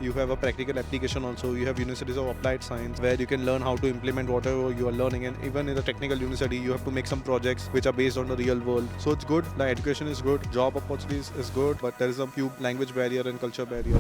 You have a practical application also. You have universities of applied science where you can learn how to implement whatever you are learning. And even in the technical university, you have to make some projects which are based on the real world. So it's good. Like education is good. Job opportunities is good. But there is a few language barrier and culture barrier.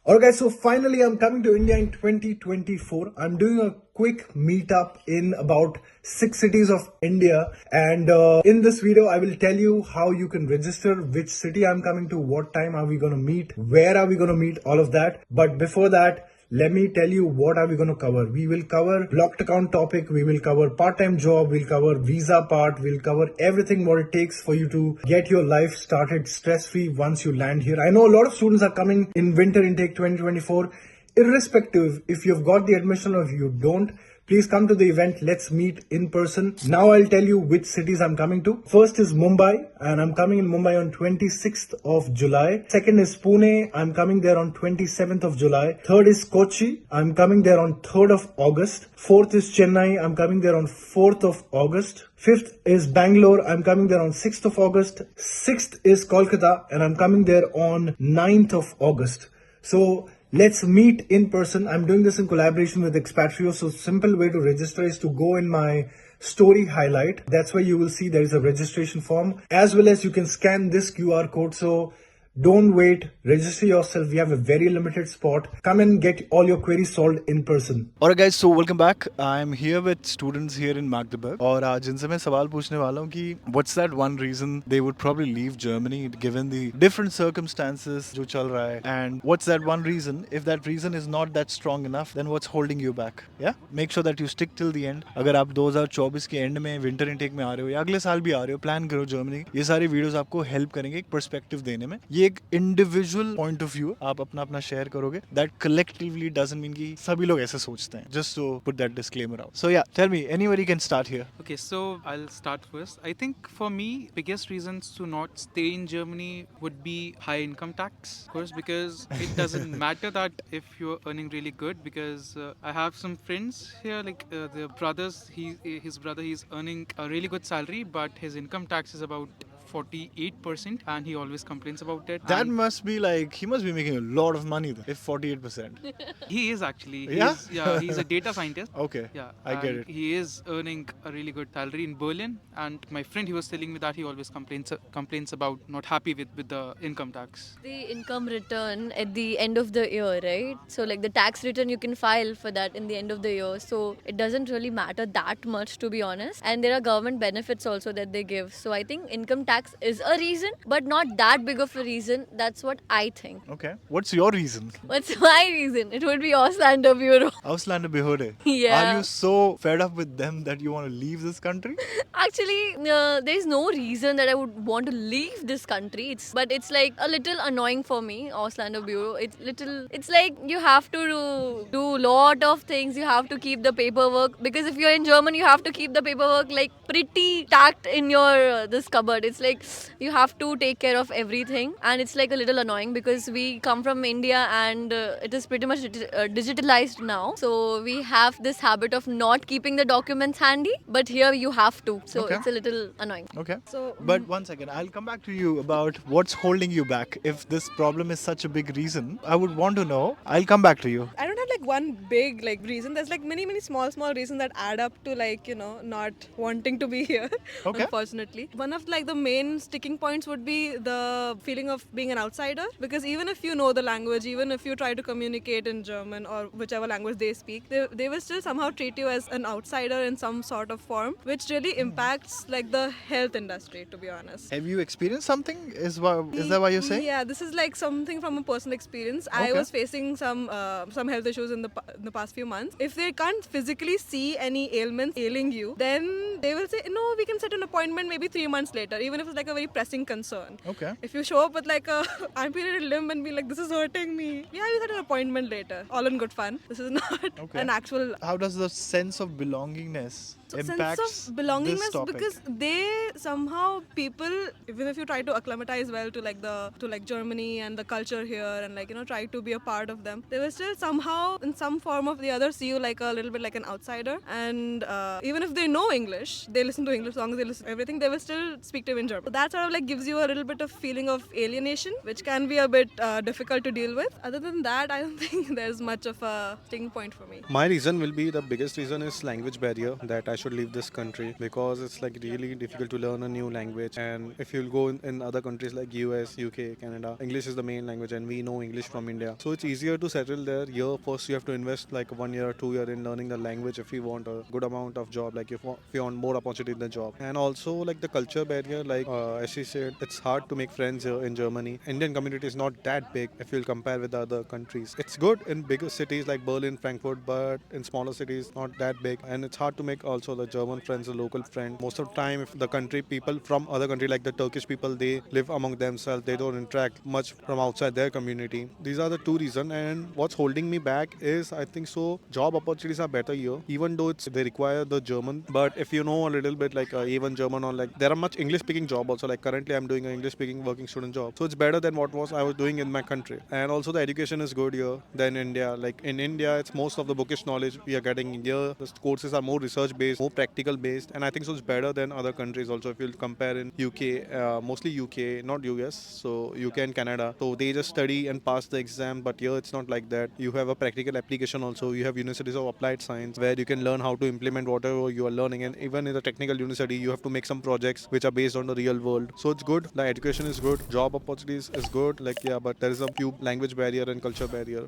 Alright guys, so finally I'm coming to India in 2024. I'm doing a quick meetup in about 6 cities of India, and in this video I will tell you how you can register, which city I'm coming to, what time are we going to meet, where are we going to meet, all of that. But before that, let me tell you what are we going to cover. We will cover blocked account topic, we will cover part-time job, we'll cover visa part, we'll cover everything what it takes for you to get your life started stress-free once you land here. I know a lot of students are coming in winter intake 2024. Irrespective if you've got the admission or if you don't, please come to the event. Let's meet in person. Now I'll tell you which cities I'm coming to. First is Mumbai, and I'm coming in Mumbai on 26th of July. Second is Pune. I'm coming there on 27th of July. Third is Kochi. I'm coming there on 3rd of August. Fourth is Chennai. I'm coming there on 4th of August. Fifth is Bangalore. I'm coming there on 6th of August. Sixth is Kolkata, and I'm coming there on 9th of August. So let's meet in person. I'm doing this in collaboration with Expatrio. So simple way to register is to go in my story highlight. That's where you will see there is a registration form, as well as you can scan this QR code. So don't wait, register yourself. We have a very limited spot. Come and get all your queries solved in person. Alright guys, so welcome back. I'm here with students here in Magdeburg और आज जिनसे मैं सवाल पूछने वाला हूँ कि what's that one reason they would probably leave Germany given the different circumstances जो चल रहा है, and what's that one reason, if that reason is not that strong enough, then what's holding you back. Yeah, make sure that you stick till the end. अगर आप 2024 के and में winter intake में आ रहे हो या अगले साल भी आ रहे हो, प्लान करो जर्मनी, ये सारे वीडियोस आपको हेल्प करेंगे एक पर्सपेक्टिव देने में. ये एक इंडिविजुअल पॉइंट ऑफ व्यू आप अपना अपना शेयर करोगे. दैट कलेक्टिवली डजंट मीन कि सभी लोग ऐसे सोचते हैं. Just to put that disclaimer out. So ya, tell me, anybody can start here. Okay, so I'll start first. I think for me, biggest reasons to not stay in Germany would be high income tax. Of course, because it doesn't matter that if you're earning really good. Because I have some friends here, like the brothers. His brother, he's earning a really good salary, but his income tax is about 48%, and he always complains about it. That And must be like, he must be making a lot of money then, if 48%. he is actually. Yeah? He's a data scientist. Okay, Yeah, I get and it. He is earning a really good salary in Berlin, and my friend, he was telling me that he always complains about not happy with the income tax. The income return at the end of the year, right? So like the tax return you can file for that in the end of the year. So it doesn't really matter that much, to be honest. And there are government benefits also that they give. So I think income tax is a reason, but not that big of a reason. That's what I think. Okay, what's your reason? What's my reason? It would be Auslander Bureau. Ausländer Behörde. Yeah. Are you so fed up with them that you want to leave this country? Actually, there's no reason that I would want to leave this country. But it's like a little annoying for me, Auslander Bureau. It's like you have to do lot of things. You have to keep the paperwork, because if you're in Germany, you have to keep the paperwork like pretty tacked in your this cupboard. It's like you have to take care of everything, and it's like a little annoying because we come from India, and it is pretty much digitalized now. So we have this habit of not keeping the documents handy, but here you have to. So Okay. it's a little annoying. Okay. So But one second, I'll come back to you about what's holding you back. If this problem is such a big reason, I would want to know. I'll come back to you. I don't have like one big like reason. There's like many small reasons that add up to like, you know, not wanting to be here. Okay. Unfortunately, one of like the main sticking points would be the feeling of being an outsider, because even if you know the language, even if you try to communicate in German or whichever language they speak, they will still somehow treat you as an outsider in some sort of form, which really impacts like the health industry, to be honest. Have you experienced something? Is that why you're saying? Yeah, this is like something from a personal experience. I Okay. was facing some health issues issues in the past few months, if they can't physically see any ailments ailing you, then they will say, no, we can set an appointment maybe 3 months later, even if it's like a very pressing concern. Okay. If you show up with like a amputated limb and be like, this is hurting me, yeah, we set an appointment later. All in good fun. This is not Okay. an actual How does the sense of belongingness impacts sense of belongingness, this topic? because they somehow people, even if you try to acclimatize well to like Germany and the culture here and like try to be a part of them, they will still somehow in some form of the other see you like a little bit like an outsider. And even if they know English, they listen to English songs, they listen to everything, they will still speak to you in German. So that sort of like gives you a little bit of feeling of alienation, which can be a bit difficult to deal with. Other than that, I don't think there's much of a sticking point for me. My reason will be the biggest reason is language barrier, that I should leave this country, because it's like really difficult to learn a new language. And if you'll go in other countries like US, UK, Canada, English is the main language and we know English from India. So it's easier to settle there. Here first you have to invest like 1 year, 2 year in learning the language if you want a good amount of job, like if you want more opportunity in the job. And also like the culture barrier, like as she said, it's hard to make friends here in Germany. Indian community is not that big if you'll compare with the other countries. It's good in bigger cities like Berlin, Frankfurt, but in smaller cities not that big. And it's hard to make also the German friends, the local friend. Most of the time, if the country people from other country like the Turkish people, they live among themselves. They don't interact much from outside their community. These are the two reasons. And what's holding me back is I think so job opportunities are better here, even though they require the German. But if you know a little bit like even German, or like there are much English speaking job also. Like currently I'm doing an English speaking working student job, so it's better than what I was doing in my country. And also the education is good here than India. Like in India, it's most of the bookish knowledge we are getting here. The courses are more research based, more practical based, and I think so it's better than other countries also. If you compare in UK, mostly UK, not US, so UK and Canada, so they just study and pass the exam. But here it's not like that. You have a practical application also. You have universities of applied science where you can learn how to implement whatever you are learning, and even in the technical university you have to make some projects which are based on the real world. So it's good. The education is good, job opportunities is good, like yeah, but there is a few language barrier and culture barrier.